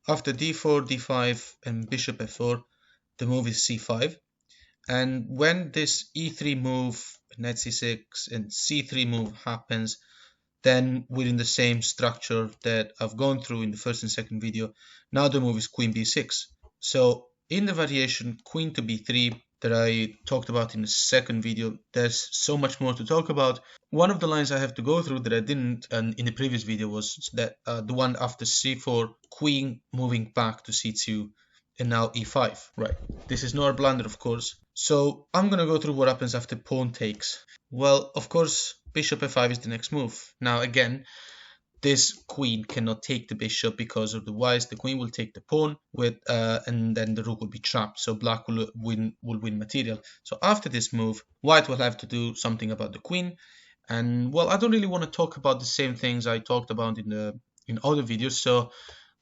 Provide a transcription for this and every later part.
After d4, d5, and bishop f4, the move is c5. And when this e3 move, knight c6, and c3 move happens, then within the same structure that I've gone through in the first and second video, now the move is queen b6. So in the variation queen to b3 that I talked about in the second video, there's so much more to talk about. One of the lines I have to go through that I didn't in the previous video was that the one after c4, queen moving back to c2, and now e5. Right, this is not a blunder, of course. So I'm gonna go through what happens after pawn takes. Well, of course, bishop f5 is the next move. Now again, this queen cannot take the bishop because of the queen will take the pawn with and then the rook will be trapped, so black will win material. So after this move, white will have to do something about the queen. And well, I don't really want to talk about the same things I talked about in other videos, so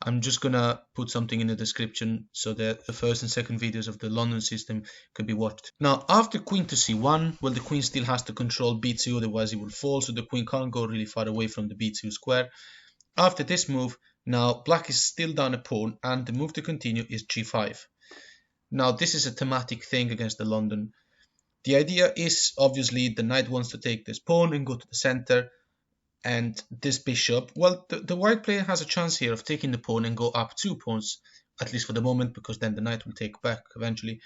I'm just gonna put something in the description so that the first and second videos of the London system could be watched. Now, after queen to c1, well, the queen still has to control b2, otherwise it will fall, so the queen can't go really far away from the b2 square. After this move, now black is still down a pawn, and the move to continue is g5. Now, this is a thematic thing against the London. The idea is, obviously, the knight wants to take this pawn and go to the center, and this bishop, well, the white player has a chance here of taking the pawn and go up 2 pawns, at least for the moment, because then the knight will take back eventually.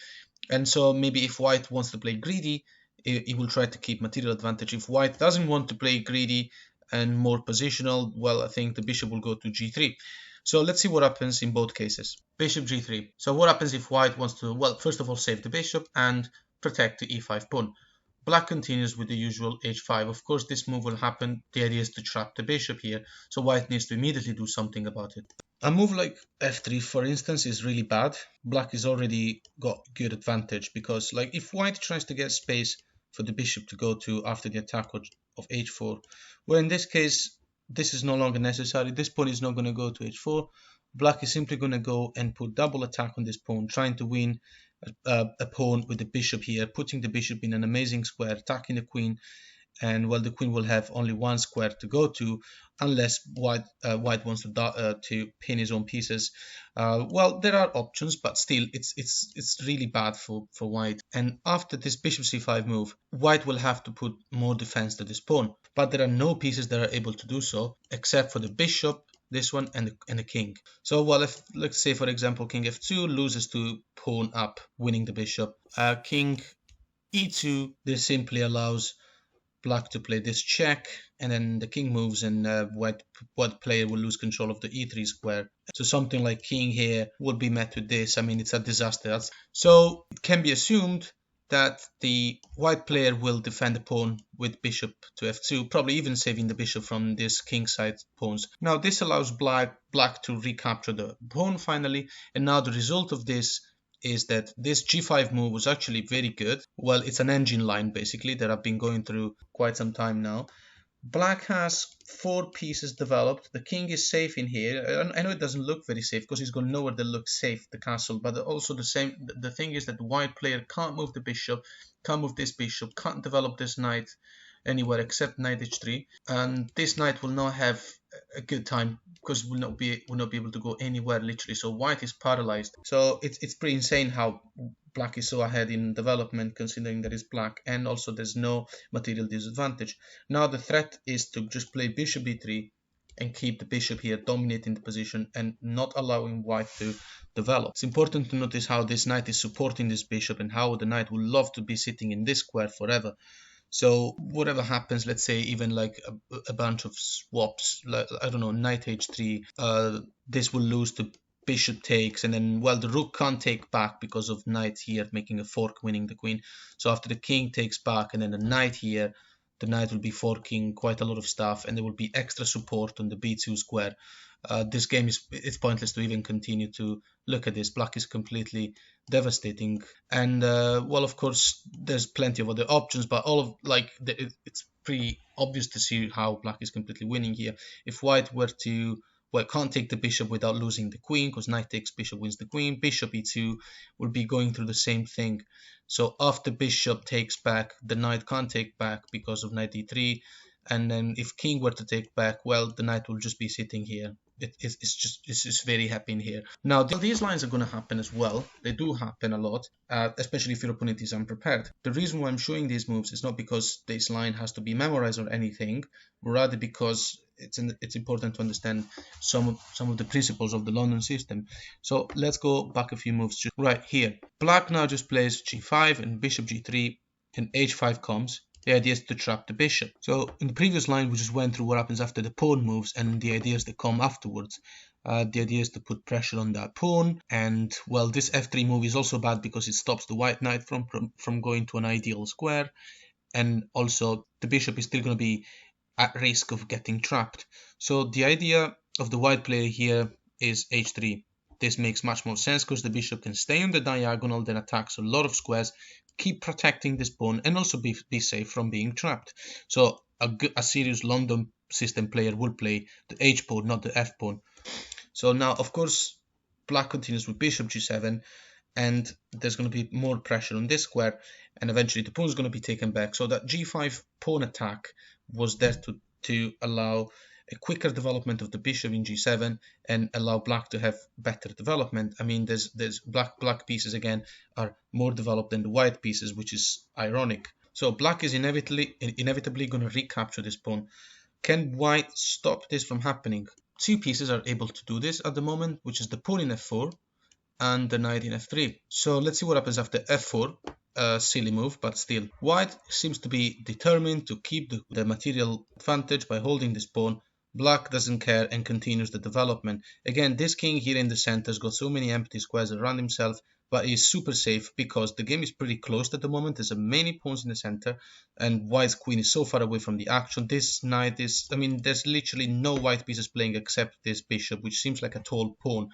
And so maybe if white wants to play greedy, he will try to keep material advantage. If white doesn't want to play greedy and more positional, well, I think the bishop will go to g3. So let's see what happens in both cases. Bishop g3. So what happens if white wants to, well, first of all, save the bishop and protect the e5 pawn. Black continues with the usual h5. Of course, this move will happen. The idea is to trap the bishop here, so white needs to immediately do something about it. A move like f3, for instance, is really bad. Black has already got good advantage because, like, if white tries to get space for the bishop to go to after the attack of h4, well, in this case, this is no longer necessary. This pawn is not going to go to h4. Black is simply going to go and put double attack on this pawn, trying to win a pawn with the bishop here, putting the bishop in an amazing square, attacking the queen, and well, the queen will have only one square to go to, unless white wants to pin his own pieces. Well, there are options, but still, it's really bad for white. And after this bishop c5 move, white will have to put more defense to this pawn, but there are no pieces that are able to do so, except for the bishop, this one, and the king. So, well, if, let's say, for example, king f2 loses to pawn up, winning the bishop. King e2, this simply allows black to play this check, and then the king moves, and white player will lose control of the e3 square. So something like king here would be met with this. I mean, it's a disaster. So it can be assumed that the white player will defend the pawn with bishop to f2, probably even saving the bishop from this king side pawns. Now this allows black to recapture the pawn finally, and now the result of this is that this g5 move was actually very good. Well, it's an engine line basically that I've been going through quite some time now. Black has 4 pieces developed. The king is safe in here. I know it doesn't look very safe because he's got nowhere that looks safe, the castle, but also the thing is that the white player can't move the bishop, can't move this bishop, can't develop this knight anywhere except knight h3, and this knight will not have a good time because will not be able to go anywhere literally. So white is paralyzed. So it's pretty insane how black is so ahead in development, considering that it's black, and also there's no material disadvantage. Now the threat is to just play bishop b3 and keep the bishop here dominating the position and not allowing white to develop. It's important to notice how this knight is supporting this bishop and how the knight would love to be sitting in this square forever. So whatever happens, let's say even like a bunch of swaps, like, I don't know, knight h3, this will lose to bishop takes, and then, well, the rook can't take back because of knight here making a fork, winning the queen. So after the king takes back and then the knight here, the knight will be forking quite a lot of stuff, and there will be extra support on the b2 square. This game it's pointless to even continue to look at this. Black is completely devastating, and well, of course there's plenty of other options, but all of it's pretty obvious to see how black is completely winning here. If white were to, well, can't take the bishop without losing the queen, because knight takes bishop wins the queen. Bishop e2 will be going through the same thing. So after bishop takes back, the knight can't take back because of knight e3, and then if king were to take back, well, the knight will just be sitting here it's just very happy in here. Now these lines are going to happen as well. They do happen a lot, especially if your opponent is unprepared. The reason why I'm showing these moves is not because this line has to be memorized or anything, rather because it's important to understand some of the principles of the London system. So let's go back a few moves. Right here, black now just plays g5 and bishop g3 and h5 comes. The idea is to trap the bishop. So in the previous line, we just went through what happens after the pawn moves and the ideas that come afterwards. The idea is to put pressure on that pawn, and well, this f3 move is also bad because it stops the white knight from going to an ideal square, and also the bishop is still going to be at risk of getting trapped. So the idea of the white player here is h3. This makes much more sense because the bishop can stay on the diagonal, then attacks a lot of squares, keep protecting this pawn, and also be safe from being trapped. So a serious London system player will play the h pawn, not the f pawn. So now, of course, black continues with bishop g7, and there's going to be more pressure on this square, and eventually the pawn is going to be taken back. So that g5 pawn attack was there to allow a quicker development of the bishop in g7 and allow black to have better development. I mean, there's black pieces again are more developed than the white pieces, which is ironic. So black is inevitably going to recapture this pawn. Can white stop this from happening? Two pieces are able to do this at the moment, which is the pawn in f4 and the knight in f3. So let's see what happens after f4. Silly move, but still. White seems to be determined to keep the material advantage by holding this pawn. Black doesn't care and continues the development. Again, this king here in the center has got so many empty squares around himself, but he's super safe because the game is pretty closed at the moment. There's many pawns in the center, and white's queen is so far away from the action. This knight is, I mean, there's literally no white pieces playing except this bishop, which seems like a tall pawn.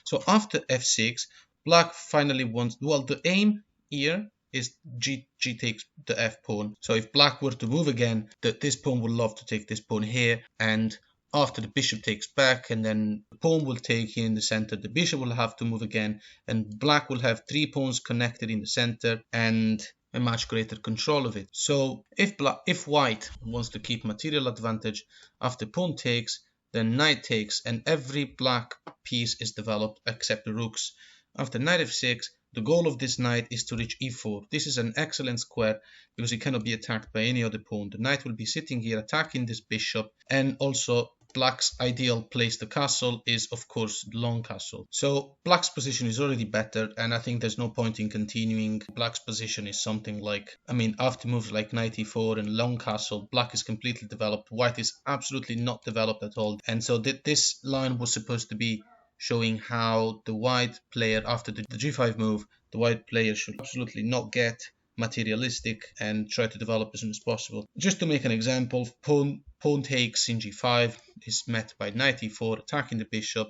So after f6, black finally wants, well, the aim here is g takes the f pawn. So if black were to move again, this pawn would love to take this pawn here, and after the bishop takes back, and then the pawn will take here in the center, the bishop will have to move again, and black will have three pawns connected in the center and a much greater control of it. So if white wants to keep material advantage, after pawn takes, then knight takes, and every black piece is developed except the rooks. After knight f6, the goal of this knight is to reach e4. This is an excellent square because it cannot be attacked by any other pawn. The knight will be sitting here attacking this bishop, and also black's ideal place to castle is, of course, long castle. So black's position is already better, and I think there's no point in continuing. Black's position is something like, I mean, after moves like knight e4 and long castle, black is completely developed. White is absolutely not developed at all. And so this line was supposed to be showing how the white player, after the g5 move, the white player should absolutely not get materialistic and try to develop as soon as possible. Just to make an example, pawn takes in g5 is met by knight e4 attacking the bishop,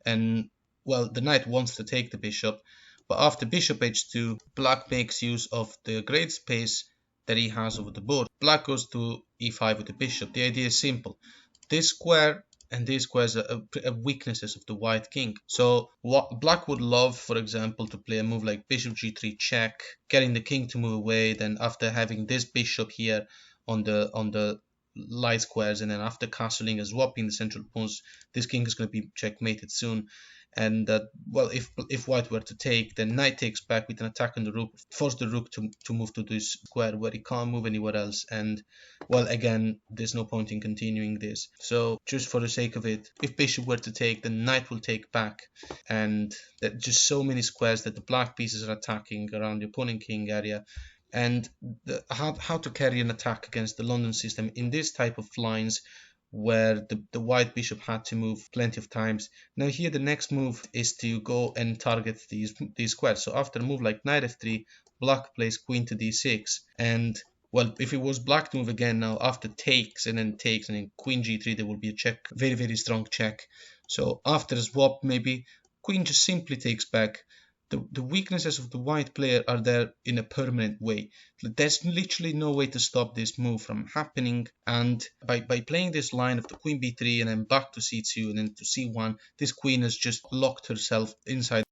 and well, the knight wants to take the bishop, but after bishop h2, black makes use of the great space that he has over the board. Black goes to e5 with the bishop. The idea is simple. This square and these squares are weaknesses of the white king. So what black would love, for example, to play a move like bishop g3 check, getting the king to move away, then after having this bishop here on the light squares, and then after castling and swapping the central pawns, this king is going to be checkmated soon. And well, if white were to take, then knight takes back with an attack on the rook, force the rook to move to this square where he can't move anywhere else. And well, again, there's no point in continuing this. So just for the sake of it, if bishop were to take, then knight will take back, and just so many squares that the black pieces are attacking around the opponent king area. And how to carry an attack against the London system in this type of lines, where the white bishop had to move plenty of times. Now here the next move is to go and target these squares. So after a move like knight f3, black plays queen to d6, and well, if it was black to move again now after takes and then queen g3, there will be a check, very, very strong check. So after a swap, maybe queen just simply takes back. The weaknesses of the white player are there in a permanent way. There's literally no way to stop this move from happening, and by playing this line of the queen b3 and then back to c2 and then to c1, this queen has just locked herself inside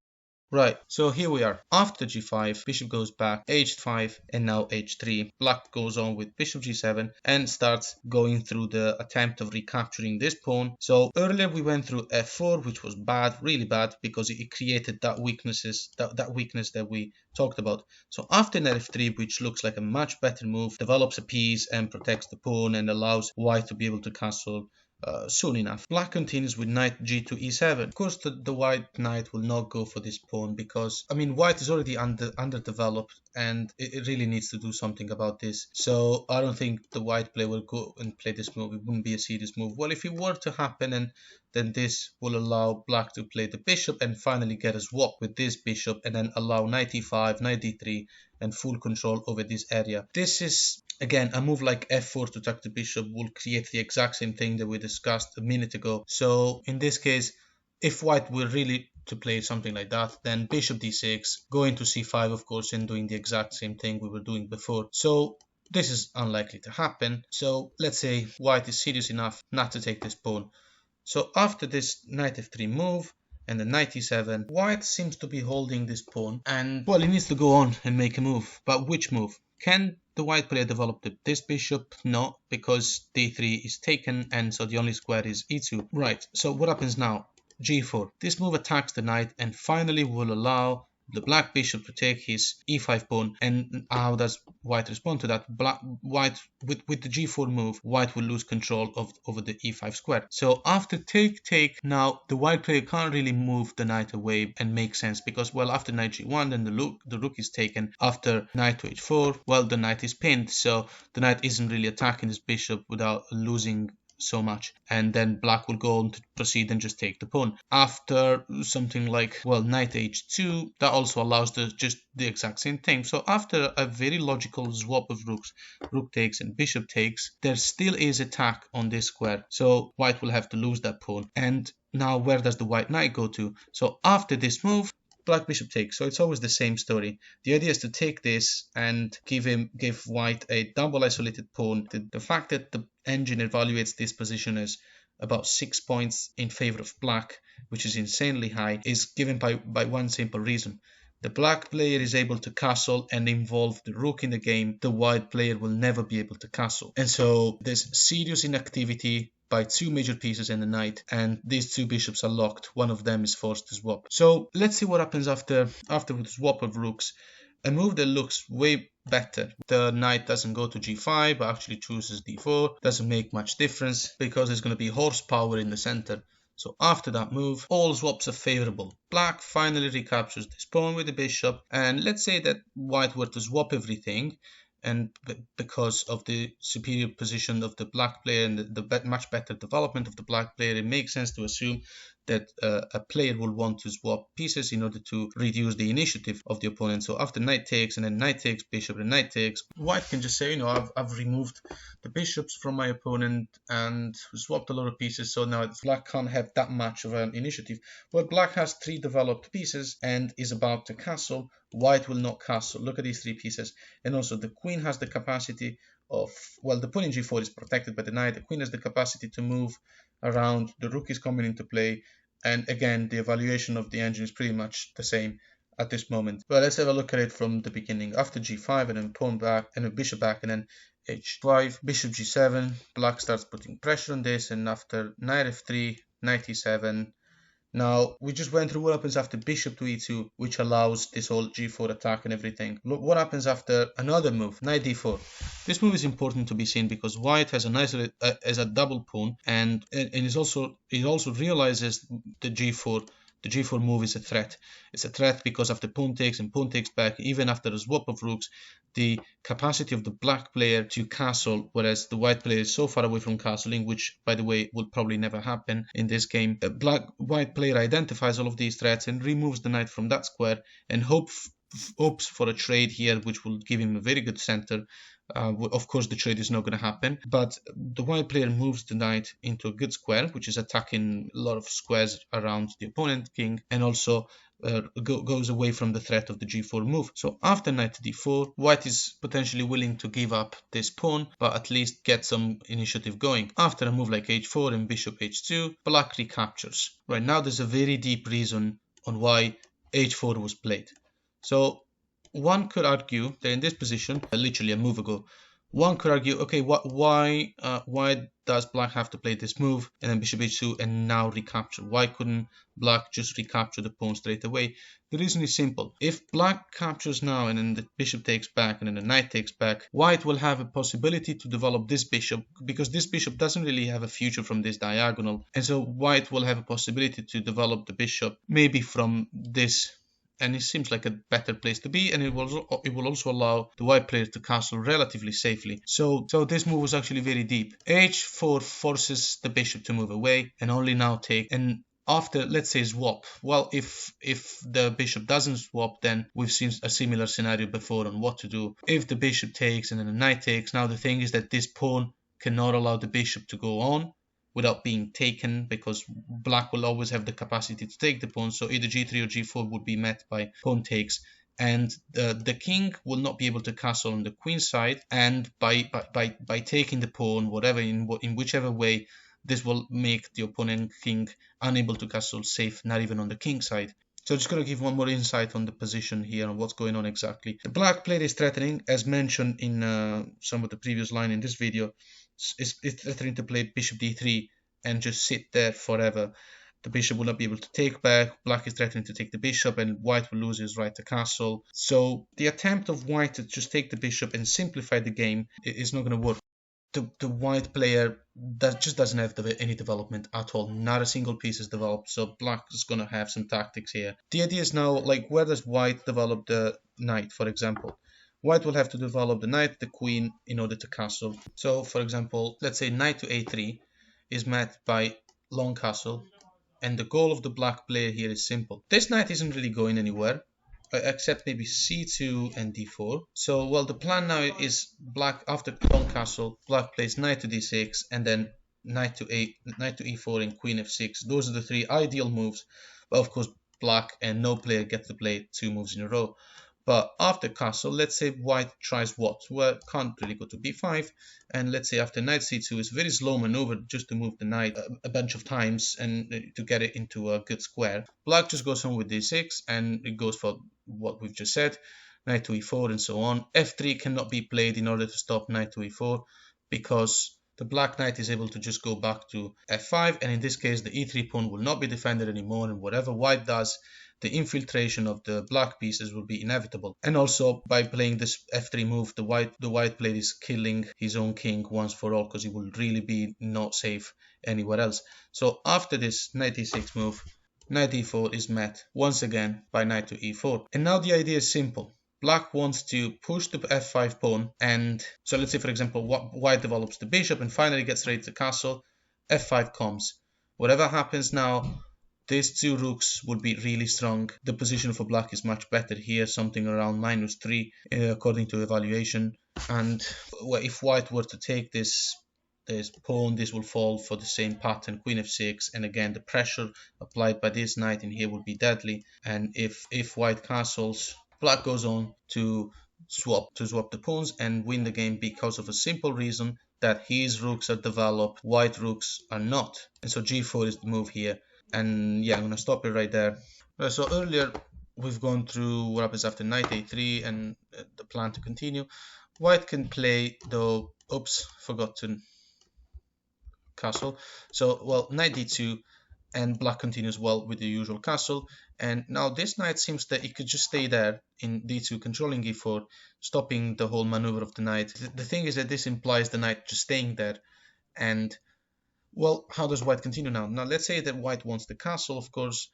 Right, so here we are. After g5, bishop goes back, h5, and now h3. Black goes on with bishop g7 and starts going through the attempt of recapturing this pawn. So earlier we went through f4, which was bad, really bad, because it created that weakness that we talked about. So after knight f3, which looks like a much better move, develops a piece and protects the pawn and allows white to be able to castle soon enough. Black continues with knight g2 e7. Of course, the white knight will not go for this pawn because, I mean, white is already underdeveloped and it really needs to do something about this. So I don't think the white player will go and play this move. It wouldn't be a serious move. Well, if it were to happen, and then this will allow black to play the bishop and finally get a swap with this bishop and then allow knight e5, knight d3 and full control over this area. This is, again, a move like f4 to attack the bishop will create the exact same thing that we discussed a minute ago. So in this case, if white were really to play something like that, then bishop d6, going to c5, of course, and doing the exact same thing we were doing before. So this is unlikely to happen. So let's say white is serious enough not to take this pawn. So after this knight f3 move and the knight e7, white seems to be holding this pawn and, well, he needs to go on and make a move. But which move? Can the white player develop this bishop? No, because d3 is taken and so the only square is e2. Right, so what happens now? g4. This move attacks the knight and finally will allow the black bishop to take his e5 pawn. And how does white respond to that? White with the g4 move, white will lose control over the e5 square. So after take, now the white player can't really move the knight away and make sense because, well, after knight g1, then the rook is taken. After knight to h4, well, the knight is pinned, so the knight isn't really attacking this bishop without losing so much, and then black will go on to proceed and just take the pawn. After something like, well, knight h2, that also allows just the exact same thing. So after a very logical swap of rooks, rook takes and bishop takes, there still is attack on this square, so white will have to lose that pawn. And now where does the white knight go to? So after this move, black bishop takes. So it's always the same story. The idea is to take this and give white a double isolated pawn. The fact that the engine evaluates this position as about 6 points in favor of black, which is insanely high, is given by one simple reason. The black player is able to castle and involve the rook in the game. The white player will never be able to castle. And so there's serious inactivity by two major pieces in the knight, and these two bishops are locked. One of them is forced to swap. So let's see what happens after the swap of rooks. A move that looks way better. The knight doesn't go to g5 but actually chooses d4. Doesn't make much difference because there's going to be horsepower in the center. So after that move, all swaps are favorable. Black finally recaptures this pawn with the bishop, and let's say that white were to swap everything, and because of the superior position of the black player and the much better development of the black player, it makes sense to assume that a player will want to swap pieces in order to reduce the initiative of the opponent. So after knight takes and then knight takes, bishop and knight takes, white can just say, I've removed the bishops from my opponent and swapped a lot of pieces, so now black can't have that much of an initiative. Well, black has 3 developed pieces and is about to castle. White will not castle. Look at these 3 pieces. And also the queen has the capacity of, well, the pawn in g4 is protected by the knight. The queen has the capacity to move around. The rook is coming into play. And again, the evaluation of the engine is pretty much the same at this moment. Well, let's have a look at it from the beginning. After g5 and then pawn back and then bishop back and then h5, bishop g7, black starts putting pressure on this, and after knight f3, knight e7. Now, we just went through what happens after bishop to e2, which allows this whole g4 attack and everything. Look what happens after another move, knight d4. This move is important to be seen because white has a double pawn, and it also realizes the g4 move is a threat. It's a threat because after pawn takes and pawn takes back, even after a swap of rooks, the capacity of the black player to castle, whereas the white player is so far away from castling, which, by the way, will probably never happen in this game. The white player identifies all of these threats and removes the knight from that square and hopes for a trade here, which will give him a very good center. Of course, the trade is not going to happen, but the white player moves the knight into a good square, which is attacking a lot of squares around the opponent king, and also goes away from the threat of the g4 move. So after knight to d4, white is potentially willing to give up this pawn, but at least get some initiative going. After a move like h4 and bishop h2, black recaptures. Right now, there's a very deep reason on why h4 was played. So one could argue that in this position, literally a move ago, one could argue, okay, why does black have to play this move and then bishop h2 and now recapture? Why couldn't black just recapture the pawn straight away? The reason is simple. If black captures now and then the bishop takes back and then the knight takes back, white will have a possibility to develop this bishop, because this bishop doesn't really have a future from this diagonal, and so white will have a possibility to develop the bishop maybe from this, and it seems like a better place to be, and it will also allow the white player to castle relatively safely. So this move was actually very deep. h4 forces the bishop to move away and only now take, and after, let's say, swap, well, if the bishop doesn't swap, then we've seen a similar scenario before on what to do. If the bishop takes and then the knight takes, now the thing is that this pawn cannot allow the bishop to go on without being taken, because black will always have the capacity to take the pawn. So either g3 or g4 would be met by pawn takes, and the king will not be able to castle on the queen side, and by taking the pawn, whatever, in whichever way, this will make the opponent king unable to castle safe, not even on the king side. So just going to give one more insight on the position here and what's going on exactly. The black player is threatening, as mentioned in some of the previous line in this video, is threatening to play bishop d3 and just sit there forever. The bishop will not be able to take back. Black is threatening to take the bishop, and white will lose his right to castle. So the attempt of white to just take the bishop and simplify the game is not going to work. The white player that just doesn't have any development at all. Not a single piece is developed, so black is going to have some tactics here. The idea is now, like, where does white develop the knight, for example? White will have to develop the knight, the queen, in order to castle. So, for example, let's say knight to a3 is met by long castle, and the goal of the black player here is simple. This knight isn't really going anywhere, except maybe c2 and d4. So, well, the plan now is black, after long castle, black plays knight to d6 and then knight to e4 and queen f6. Those are the three ideal moves. But of course, black and no player gets to play two moves in a row. But after castle, let's say white tries what? Well, can't really go to b5, and let's say after knight c2 is a very slow maneuver just to move the knight a bunch of times and to get it into a good square. Black just goes on with d6, and it goes for what we've just said, knight to e4 and so on. f3 cannot be played in order to stop knight to e4, because the black knight is able to just go back to f5, and in this case the e3 pawn will not be defended anymore, and whatever white does, the infiltration of the black pieces will be inevitable. And also, by playing this f3 move, the white player is killing his own king once for all, because he will really be not safe anywhere else. So after this knight e6 move, knight e4 is met once again by knight to e4. And now the idea is simple. Black wants to push the f5 pawn, and so let's say, for example, white develops the bishop and finally gets ready to castle. f5 comes. Whatever happens now, these two rooks would be really strong. The position for black is much better here, something around -3 according to evaluation. And if white were to take this pawn, this will fall for the same pattern, queen f6, and again the pressure applied by this knight in here will be deadly. And if white castles, black goes on to swap the pawns and win the game, because of a simple reason, that his rooks are developed, white rooks are not. And so g4 is the move here. And yeah, I'm going to stop it right there. So earlier we've gone through what happens after knight a3 and the plan to continue. White can play, though, oops, forgotten castle. So, well, knight d2, and black continues well with the usual castle. And now this knight seems that it could just stay there in d2, controlling e4, stopping the whole maneuver of the knight. The thing is that this implies the knight just staying there. And well, how does white continue now? Now, let's say that white wants the castle, of course,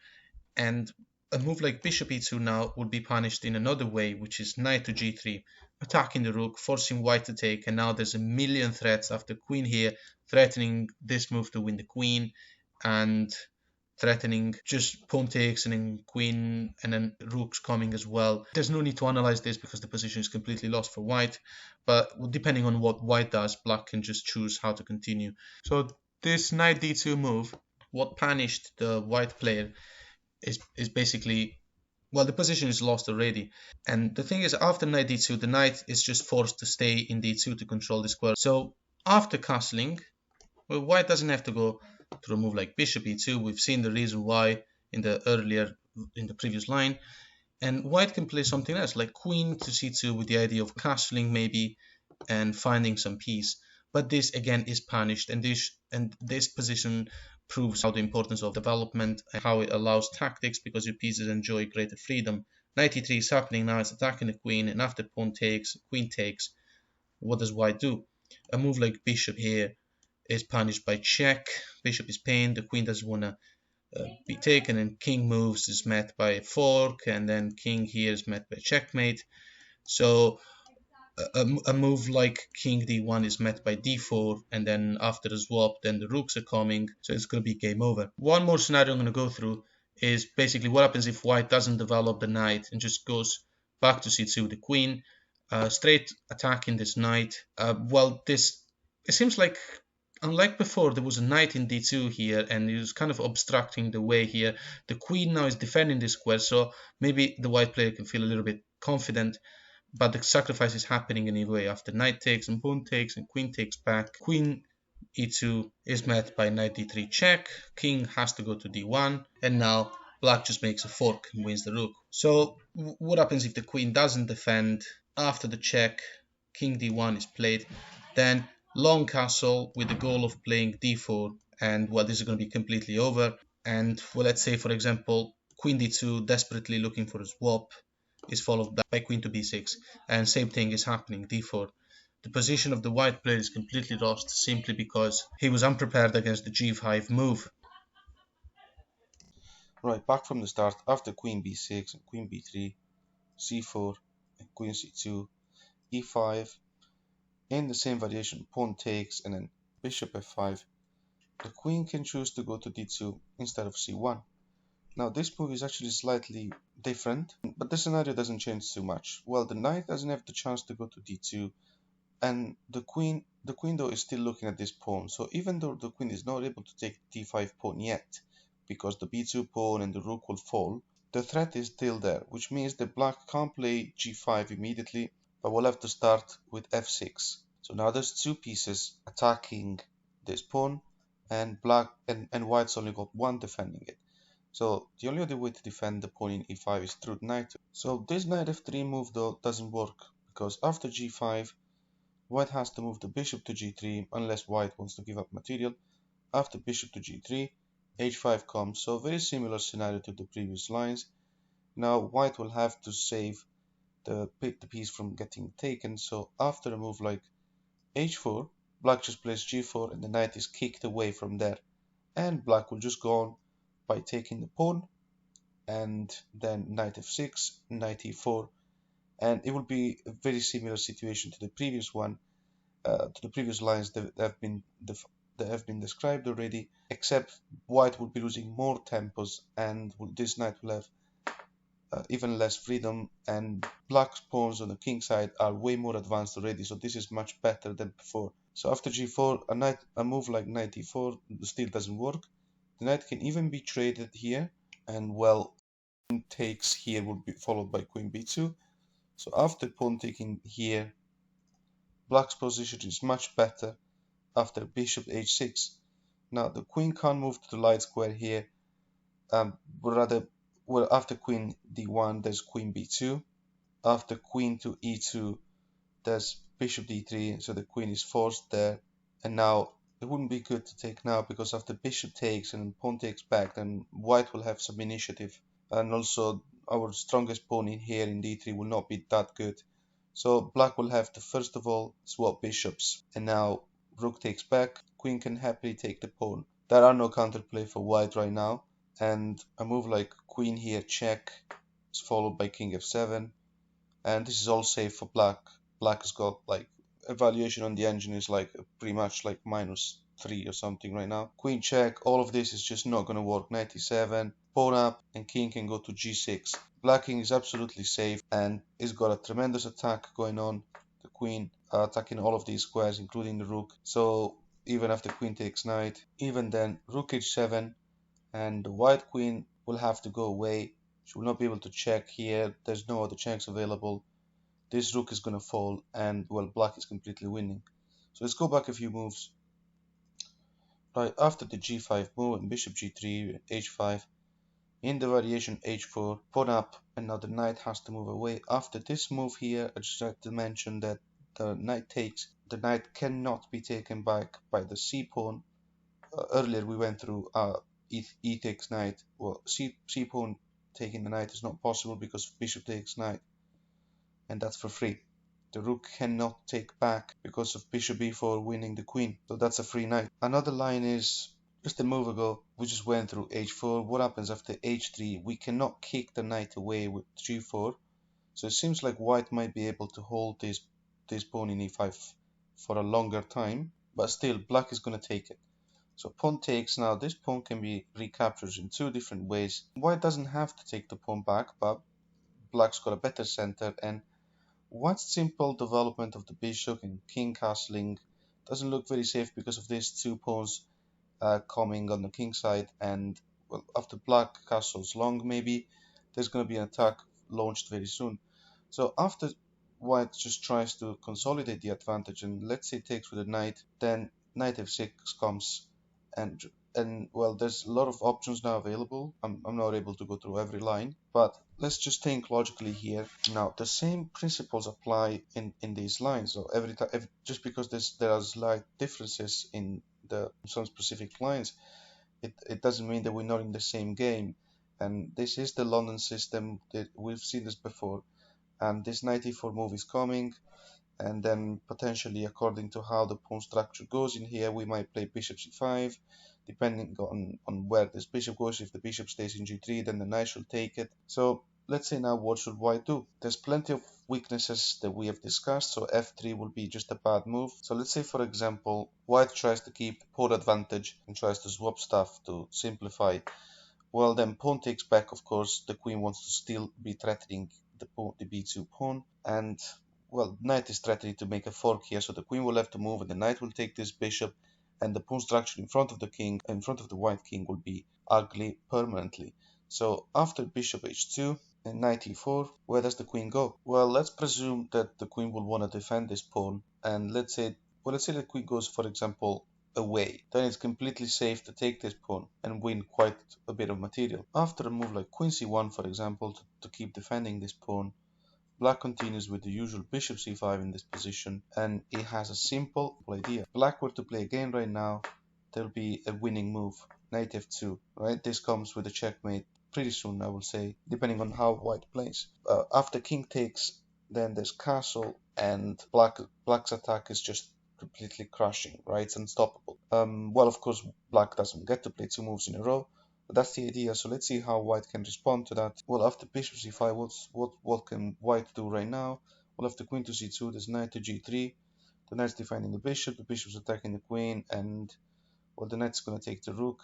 and a move like bishop e2 now would be punished in another way, which is knight to g3, attacking the rook, forcing white to take, and now there's a million threats after queen here, threatening this move to win the queen, and threatening just pawn takes and then queen and then rooks coming as well. There's no need to analyze this because the position is completely lost for white, but depending on what white does, black can just choose how to continue. So this knight d2 move, what punished the white player is basically, well, the position is lost already. And the thing is, after knight d2, the knight is just forced to stay in d2 to control the square. So after castling, well, white doesn't have to go to a move like bishop e2. We've seen the reason why in the earlier in the previous line. And white can play something else, like queen to c2 with the idea of castling maybe and finding some peace. But this again is punished, and this position proves how the importance of development and how it allows tactics, because your pieces enjoy greater freedom. Knight e3 is happening now, it's attacking the queen, and after pawn takes, queen takes, what does white do? A move like bishop here is punished by check, bishop is pained, the queen doesn't want to be taken, and king moves is met by a fork, and then king here is met by checkmate. So a move like king d1 is met by d4, and then after the swap then the rooks are coming, so it's going to be game over. One more scenario I'm going to go through is basically what happens if white doesn't develop the knight and just goes back to c2 with the queen, straight attacking this knight. Well, this, it seems like, unlike before, there was a knight in d2 here and he was kind of obstructing the way here. The queen now is defending this square, so maybe the white player can feel a little bit confident, but the sacrifice is happening anyway. After knight takes and pawn takes and queen takes back, queen e2 is met by knight d3 check, king has to go to d1, and now black just makes a fork and wins the rook. So what happens if the queen doesn't defend? After the check, king d1 is played, then long castle with the goal of playing d4, and well, this is going to be completely over. And well, let's say for example queen d2 desperately looking for a swap is followed by queen to b6, and same thing is happening, d4. The position of the white player is completely lost simply because he was unprepared against the g5 move. Right, back from the start, after queen b6 and queen b3, c4 and queen c2, e5, in the same variation, pawn takes and then bishop f5, the queen can choose to go to d2 instead of c1. Now this move is actually slightly different, but the scenario doesn't change too much. Well, the knight doesn't have the chance to go to d2, and the queen though is still looking at this pawn. So even though the queen is not able to take d5 pawn yet, because the b2 pawn and the rook will fall, the threat is still there, which means that black can't play g5 immediately, but will have to start with f6. So now there's two pieces attacking this pawn, and black and white's only got one defending it. So the only other way to defend the pawn in e5 is through knight. So this knight f3 move though doesn't work, because after g5, white has to move the bishop to g3 unless white wants to give up material. After bishop to g3, h5 comes, so very similar scenario to the previous lines. Now white will have to save the piece from getting taken, so after a move like h4, black just plays g4 and the knight is kicked away from there, and black will just go on by taking the pawn, and then knight f6, knight e4, and it will be a very similar situation to the previous one, to the previous lines that have been described already, except white will be losing more tempos, and this knight will have even less freedom, and black's pawns on the king side are way more advanced already, so this is much better than before. So after g4, a move like knight e4 still doesn't work. The knight can even be traded here, and well, queen takes here will be followed by queen b2. So after pawn taking here, black's position is much better after bishop h6. Now the queen can't move to the light square here, but rather, well, after queen d1 there's queen b2. After queen to e2 there's bishop d3, so the queen is forced there. And now it wouldn't be good to take now, because after bishop takes and pawn takes back, then white will have some initiative, and also our strongest pawn in here in d3 will not be that good. So black will have to first of all swap bishops, and now rook takes back, queen can happily take the pawn. There are no counterplay for white right now, and a move like queen here check is followed by king f7, and this is all safe for black. Black has got like evaluation on the engine is like pretty much like -3 or something right now. Queen check, all of this is just not going to work. Knight e7, pawn up, and king can go to g6. Black king is absolutely safe, and he's got a tremendous attack going on. The queen attacking all of these squares, including the rook. So even after queen takes knight, even then rook h7, and the white queen will have to go away. She will not be able to check here. There's no other checks available. This rook is going to fall, and well, black is completely winning. So let's go back a few moves. Right after the g5 move and bishop g3, h5, In the variation h4, pawn up, and now the knight has to move away. After this move here, I just have to mention that the knight takes. The knight cannot be taken back by the c pawn. Earlier we went through e takes knight. Well, c pawn taking the knight is not possible because bishop takes knight, and that's for free. The rook cannot take back because of bishop e4 winning the queen, so that's a free knight. Another line is just a move ago, we just went through h4. What happens after h3? We cannot kick the knight away with g4, so it seems like white might be able to hold this pawn in e5 for a longer time, but still black is going to take it. So pawn takes. Now this pawn can be recaptured in two different ways. White doesn't have to take the pawn back, but black's got a better center, and white's simple development of the bishop and king castling doesn't look very safe because of these two pawns coming on the king side, and well, after black castles long, maybe there's going to be an attack launched very soon. So after white just tries to consolidate the advantage, and let's say takes with a knight, then knight f6 comes, and well, there's a lot of options now available. I'm not able to go through every line, but let's just think logically here. Now the same principles apply in these lines. So every time, just because there are slight differences in some specific lines, it doesn't mean that we're not in the same game. And this is the London system. That we've seen this before, and this knight e4 move is coming, and then potentially, according to how the pawn structure goes in here, we might play bishop c5, depending on where this bishop goes. If the bishop stays in g3, then the knight should take it. So let's say now, what should white do? There's plenty of weaknesses that we have discussed, so f3 will be just a bad move. So let's say, for example, white tries to keep pawn advantage and tries to swap stuff to simplify. Well, then pawn takes back, of course. The queen wants to still be threatening the b2 pawn, and well, knight is threatening to make a fork here, so the queen will have to move, and the knight will take this bishop, and the pawn structure in front of the king, in front of the white king, will be ugly permanently. So after bishop h2 and knight e4, where does the queen go? Well, let's presume that the queen will want to defend this pawn, and let's say the queen goes, for example, away. Then it's completely safe to take this pawn and win quite a bit of material. After a move like queen c1, for example, to keep defending this pawn, black continues with the usual bishop c5 in this position, and it has a simple idea. If black were to play again right now, there'll be a winning move, knight f2, right? This comes with a checkmate pretty soon, I will say, depending on how white plays. After king takes, then there's castle, and black's attack is just completely crushing, right? It's unstoppable. Well, of course, black doesn't get to play two moves in a row, but that's the idea. So let's see how white can respond to that. Well, after bishop c5, what can white do right now? Well, after queen to c2, there's knight to g3. The knight's defending the bishop's attacking the queen, and well, the knight's going to take the rook.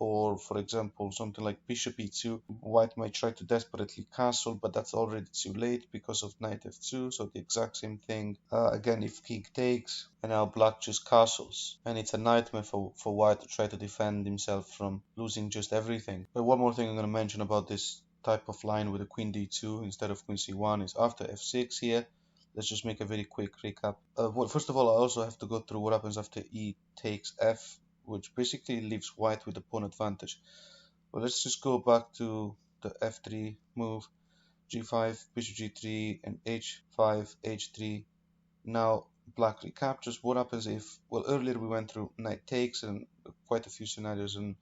Or, for example, something like bishop e2. White might try to desperately castle, but that's already too late because of knight f2, so the exact same thing. Again, if king takes, and now black just castles. And it's a nightmare for white to try to defend himself from losing just everything. But one more thing I'm going to mention about this type of line with the queen d2 instead of queen c1 is after f6 here. Let's just make a very quick recap. Well, first of all, I also have to go through what happens after e takes f, which basically leaves white with the pawn advantage. But let's just go back to the f3 move, g5, bishop g3, and h5, h3. Now black recaptures. What happens if, well, earlier we went through knight takes and quite a few scenarios, and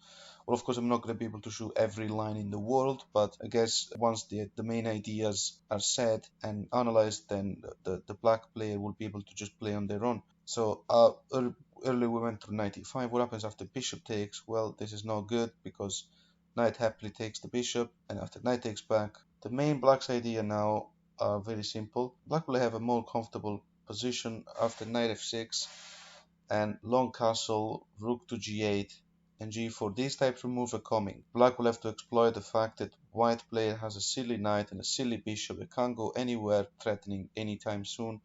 well, of course I'm not going to be able to show every line in the world, but I guess once the main ideas are said and analyzed, then the black player will be able to just play on their own. So earlier we went through knight e5. What happens after bishop takes? Well, this is not good because knight happily takes the bishop, and after knight takes back, the main black's idea now are very simple. Black will have a more comfortable position after knight f6 and long castle, rook to g8 and g4. These types of moves are coming. Black will have to exploit the fact that white player has a silly knight and a silly bishop. It can't go anywhere threatening anytime soon.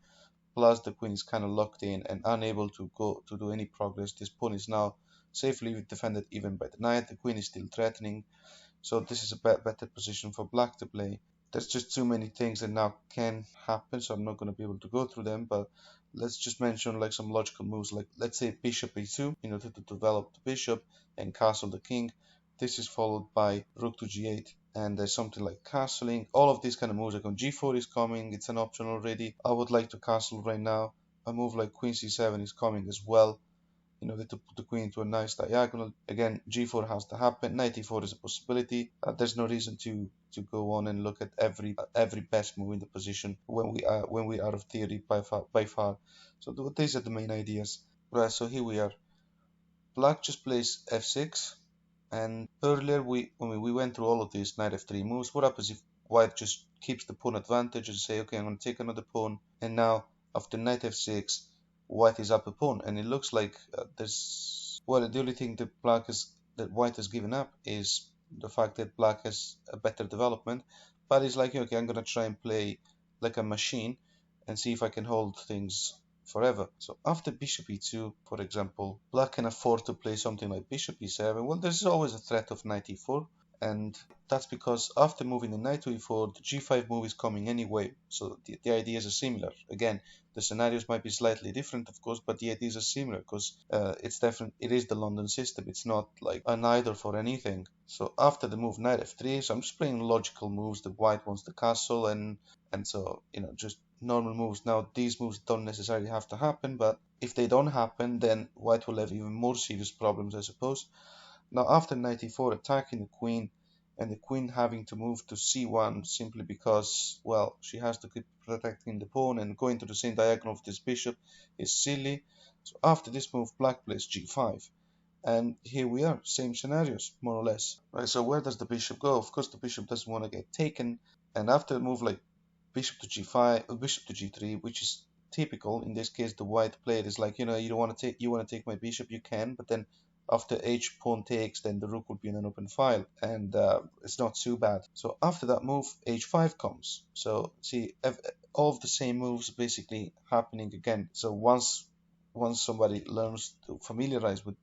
Plus the queen is kind of locked in and unable to go to do any progress. This pawn is now safely defended even by the knight. The queen is still threatening. So this is a better position for black to play. There's just too many things that now can happen, so I'm not going to be able to go through them, but let's just mention like some logical moves, like let's say bishop e2 in order to develop the bishop and castle the king. this is followed by rook to g8, and there's something like castling. All of these kind of moves are going. G4 is coming, it's an option already. I would like to castle right now. A move like queen c7 is coming as well, in order to put the queen into a nice diagonal. Again, g4 has to happen. Knight e4 is a possibility. There's no reason to go on and look at every best move in the position when we are out of theory by far. So these are the main ideas. Right. So here we are. Black just plays f6, and earlier we went through all of these knight f3 moves. What happens if white just keeps the pawn advantage and say, okay, I'm going to take another pawn, and now after knight f6, white is up a pawn, and it looks like there's, well, the only thing that white has given up is the fact that black has a better development, but he's like, okay, I'm going to try and play like a machine and see if I can hold things forever. So after bishop e2, for example, black can afford to play something like bishop e7. Well, there's always a threat of knight e4, and that's because after moving the knight to e4, the g5 move is coming anyway. So the ideas are similar. Again, the scenarios might be slightly different, of course, but the ideas are similar because it is the London system. It's not like an either for anything. So after the move knight f3, so I'm just playing logical moves. The white wants the castle, and so, just normal moves. Now, these moves don't necessarily have to happen, but if they don't happen, then white will have even more serious problems, I suppose. Now, after knight e4, attacking the queen, and the queen having to move to c1 simply because, well, she has to keep protecting the pawn, and going to the same diagonal of this bishop is silly. So after this move, black plays g5. And here we are, same scenarios, more or less. Right, so where does the bishop go? Of course, the bishop doesn't want to get taken. And after a move like bishop to g5, bishop to g3, which is typical. In this case, the white player is like, you don't want to take, you want to take my bishop, you can, but then after h pawn takes, then the rook would be in an open file, and it's not too bad. So after that move, h5 comes. So see, all of the same moves basically happening again. So once somebody learns to familiarize with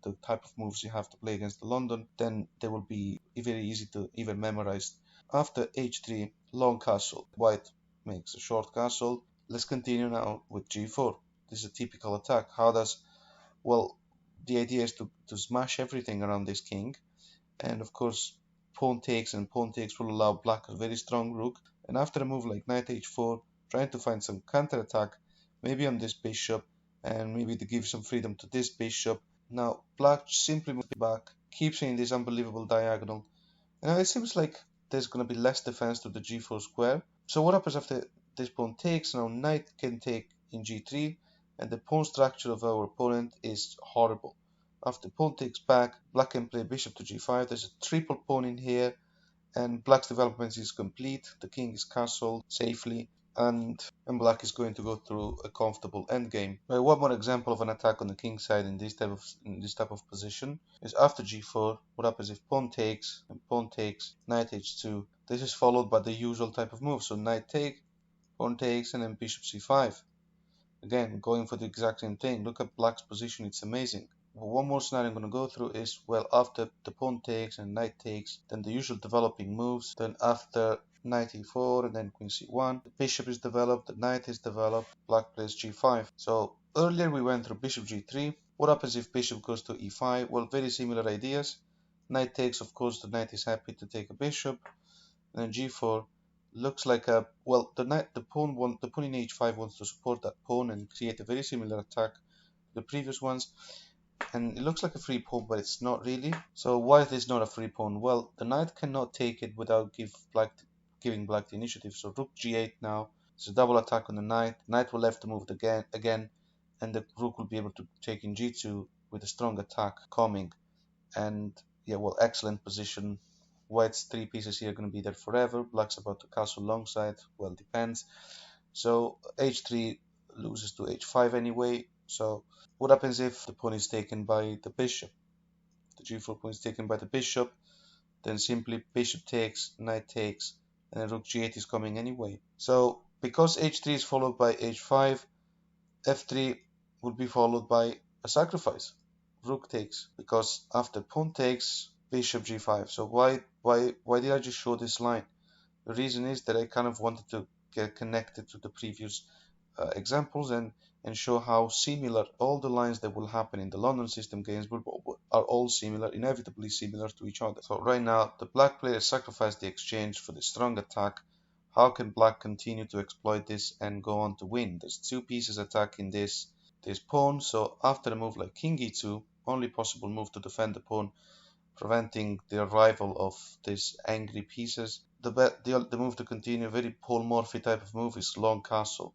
the type of moves you have to play against the London, then they will be very easy to even memorize. After h3, long castle. White makes a short castle. Let's continue now with g4. This is a typical attack. Well, the idea is to smash everything around this king. And of course, pawn takes, and pawn takes will allow black a very strong rook. And after a move like knight h4, trying to find some counter attack, maybe on this bishop, and maybe to give some freedom to this bishop. Now, black simply moves back, keeps in this unbelievable diagonal. And it seems like there's going to be less defense to the g4 square. So what happens after this pawn takes? Now knight can take in g3, and the pawn structure of our opponent is horrible. After pawn takes back, black can play bishop to g5. There's a triple pawn in here, and black's development is complete. The king is castled safely, and black is going to go through a comfortable endgame. One more example of an attack on the king side in this type of position is after g4. What happens if pawn takes and pawn takes, knight h2? This is followed by the usual type of move. So knight take, pawn takes, and then bishop c5. Again, going for the exact same thing. Look at black's position, it's amazing. One more scenario I'm going to go through is, well, after the pawn takes and knight takes, then the usual developing moves. Then after knight e4 and then queen c1, the bishop is developed, the knight is developed, black plays g5. So earlier we went through bishop g3. What happens if bishop goes to e5? Well, very similar ideas. Knight takes, of course, the knight is happy to take a bishop. And then g4 looks like a, well, the pawn in h5 wants to support that pawn and create a very similar attack to the previous ones. And it looks like a free pawn, but it's not really. So why is this not a free pawn? Well, the knight cannot take it without giving black the initiative. So rook g8 now. It's a double attack on the knight. Knight will have to move again, and the rook will be able to take in g2 with a strong attack coming. And yeah, well, excellent position. White's three pieces here are going to be there forever. Black's about to castle alongside. Well, depends. So h3 loses to h5 anyway. So what happens if the pawn is taken by the bishop? The g4 pawn is taken by the bishop. Then simply bishop takes, knight takes, and then rook g8 is coming anyway. So because h3 is followed by h5, f3 will be followed by a sacrifice. Rook takes, because after pawn takes, bishop g5. So why did I just show this line? The reason is that I kind of wanted to get connected to the previous examples and show how similar all the lines that will happen in the London system games are all similar, inevitably similar to each other. So right now, the black player sacrificed the exchange for the strong attack. How can black continue to exploit this and go on to win? There's two pieces attacking this pawn, so after a move like king e2, only possible move to defend the pawn, preventing the arrival of these angry pieces. The move to continue, very Paul Morphy type of move, is long castle.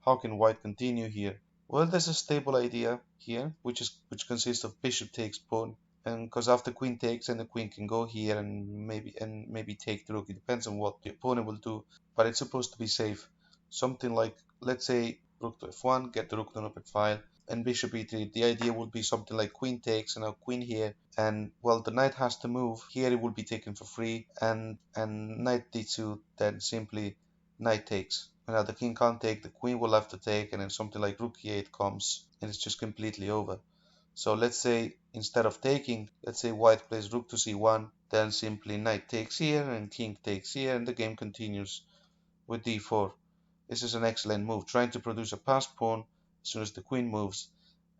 How can white continue here? Well, there's a stable idea here, which consists of bishop takes pawn, and because after queen takes, and the queen can go here and maybe take the rook. It depends on what the opponent will do, but it's supposed to be safe. Something like, let's say, rook to f1, get the rook done up at file, and bishop e3. The idea would be something like queen takes, and now queen here, and well, the knight has to move. Here it will be taken for free, and knight d2, then simply knight takes. Now the king can't take, the queen will have to take, and then something like rook e8 comes, and it's just completely over. So let's say instead of taking, let's say white plays rook to c1, then simply knight takes here and king takes here, and the game continues with d4. This is an excellent move, trying to produce a passed pawn as soon as the queen moves,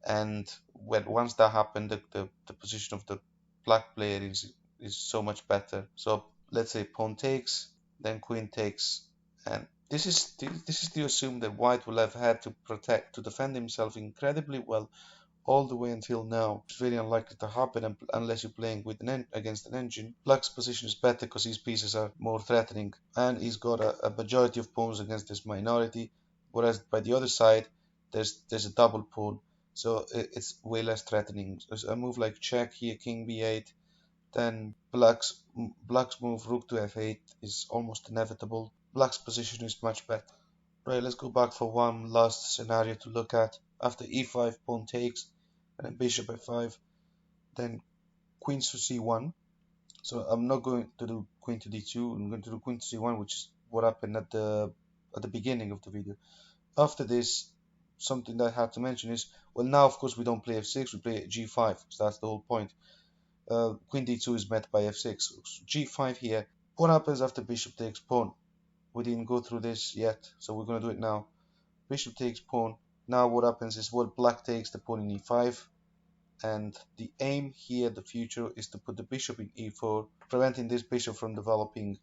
and once that happened, the position of the black player is so much better. So let's say pawn takes, then queen takes, and this is to assume that white will have had to defend himself incredibly well all the way until now. It's very unlikely to happen unless you're playing with against an engine. Black's position is better because his pieces are more threatening, and he's got a majority of pawns against this minority, whereas by the other side there's a double pawn, so it's way less threatening. There's a move like check here, king b8, then black's move rook to f8 is almost inevitable. Black's position is much better. Right, let's go back for one last scenario to look at. After e5, pawn takes, and then bishop f5, then queen to c1. So I'm not going to do queen to d2, I'm going to do queen to c1, which is what happened at the beginning of the video. After this, something that I had to mention is, well, now of course we don't play f6, we play g5, so that's the whole point. Queen d2 is met by f6. So g5 here. What happens after bishop takes pawn? We didn't go through this yet, so we're going to do it now. Bishop takes pawn. Now what happens is, well, black takes the pawn in e5, and the aim here, the future, is to put the bishop in e4, preventing this bishop from developing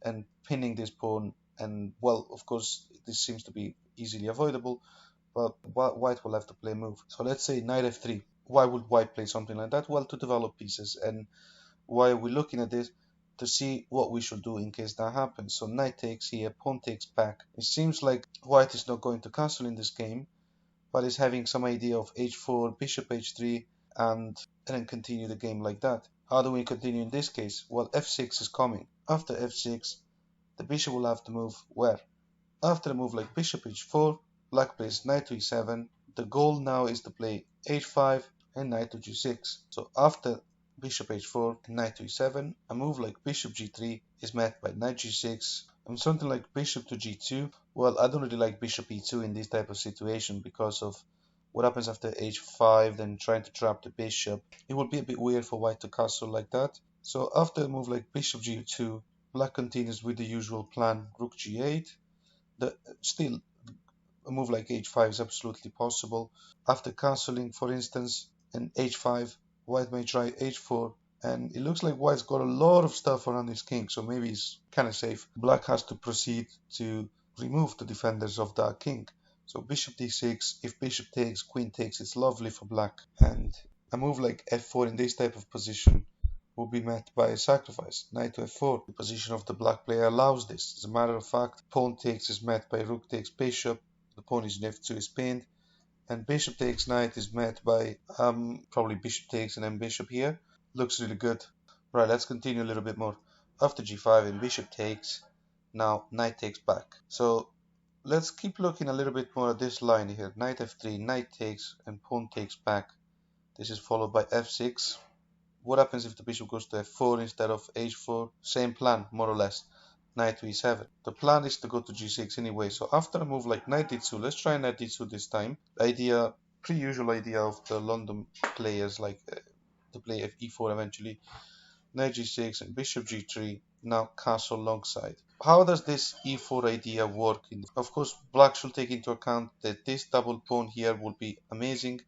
and pinning this pawn. And well, of course, this seems to be easily avoidable, but white will have to play a move. So let's say knight f3. Why would white play something like that? Well, to develop pieces. And why are we looking at this? To see what we should do in case that happens. So knight takes here, pawn takes back. It seems like white is not going to castle in this game, but is having some idea of h4, bishop h3, and then continue the game like that. How do we continue in this case? Well, f6 is coming. After f6, the bishop will have to move where? After a move like bishop h4, black plays knight to e7. The goal now is to play h5 and knight to g6. So after bishop h4 and knight to e7, a move like bishop g3 is met by knight g6, and something like bishop to g2. Well, I don't really like bishop e2 in this type of situation because of what happens after h5, then trying to trap the bishop. It would be a bit weird for white to castle like that. So after a move like bishop g2, black continues with the usual plan, rook g8. Still, a move like h5 is absolutely possible. After castling, for instance, in h5, white may try h4, and it looks like white's got a lot of stuff around his king, so maybe he's kind of safe. Black has to proceed to remove the defenders of that king. So bishop d6, if bishop takes, queen takes, it's lovely for black. And a move like f4 in this type of position will be met by a sacrifice, knight to f4. The position of the black player allows this. As a matter of fact, pawn takes is met by rook takes bishop, the pawn is in f2 is pinned, and bishop takes knight is met by probably bishop takes and then bishop here. Looks really good. Right, let's continue a little bit more. After g5 and bishop takes, now knight takes back. So let's keep looking a little bit more at this line here. Knight f3, knight takes, and pawn takes back. This is followed by f6. What happens if the bishop goes to f4 instead of h4? Same plan, more or less. Knight to e7. The plan is to go to g6 anyway, so after a move like knight d2, let's try knight d2 this time. The idea, pretty usual idea of the London players, like to play e4 eventually. Knight g6 and bishop g3, now castle alongside. How does this e4 idea work? Of course, black should take into account that this double pawn here would be amazing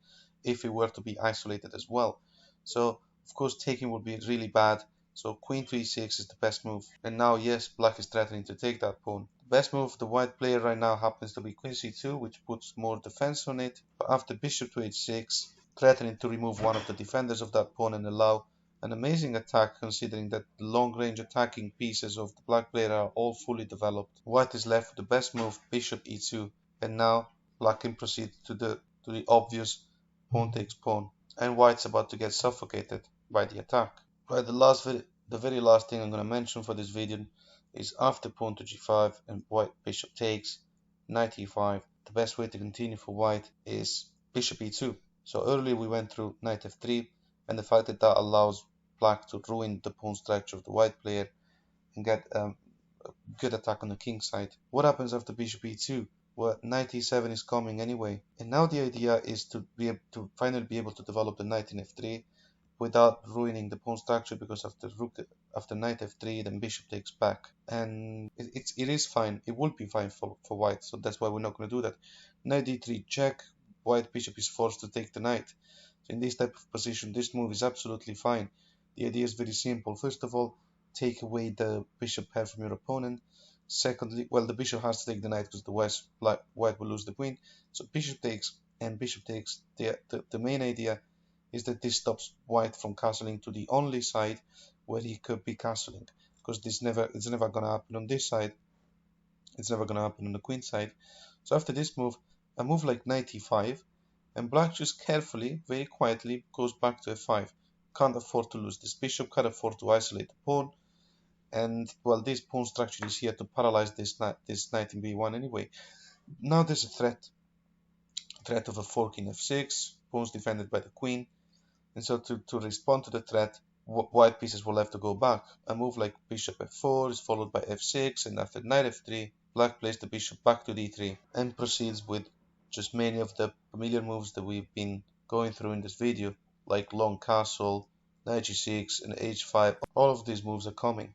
if it were to be isolated as well. So of course taking would be really bad. So queen to e6 is the best move. And now yes, black is threatening to take that pawn. The best move of the white player right now happens to be queen c2, which puts more defense on it. But after bishop to h6, threatening to remove one of the defenders of that pawn and allow an amazing attack, considering that the long range attacking pieces of the black player are all fully developed. White is left with the best move, bishop e2, and now black can proceed to the obvious pawn takes pawn, and white's about to get suffocated by the attack. Right, the very last thing I'm going to mention for this video is after pawn to g5 and white bishop takes, knight e5. The best way to continue for white is bishop e2. So earlier we went through knight f3, and the fact that that allows black to ruin the pawn structure of the white player and get good attack on the king side. What happens after bishop e2? Well, knight e7 is coming anyway, and now the idea is to finally be able to develop the knight in f3 without ruining the pawn structure, because after knight f3 then bishop takes back, and it is fine. It will be fine for white, so that's why we're not going to do that. Knight d3 check, white bishop is forced to take the knight. So in this type of position this move is absolutely fine. The idea is very simple. First of all, take away the bishop pair from your opponent. Secondly, well, the bishop has to take the knight because white will lose the queen. So bishop takes and bishop takes. The main idea is that this stops white from castling to the only side where he could be castling, because it's never gonna happen on this side. It's never gonna happen on the queen side. So after this move, a move like knight e5, and black just carefully, very quietly goes back to f5. Can't afford to lose this bishop, can't afford to isolate the pawn, and well, this pawn structure is here to paralyze this knight in b1 anyway. Now there's a threat of a fork in f6, pawns defended by the queen, and so to respond to the threat, white pieces will have to go back. A move like bishop f4 is followed by f6, and after knight f3, black plays the bishop back to d3 and proceeds with just many of the familiar moves that we've been going through in this video, like long castle, knight g6, and h5. All of these moves are coming.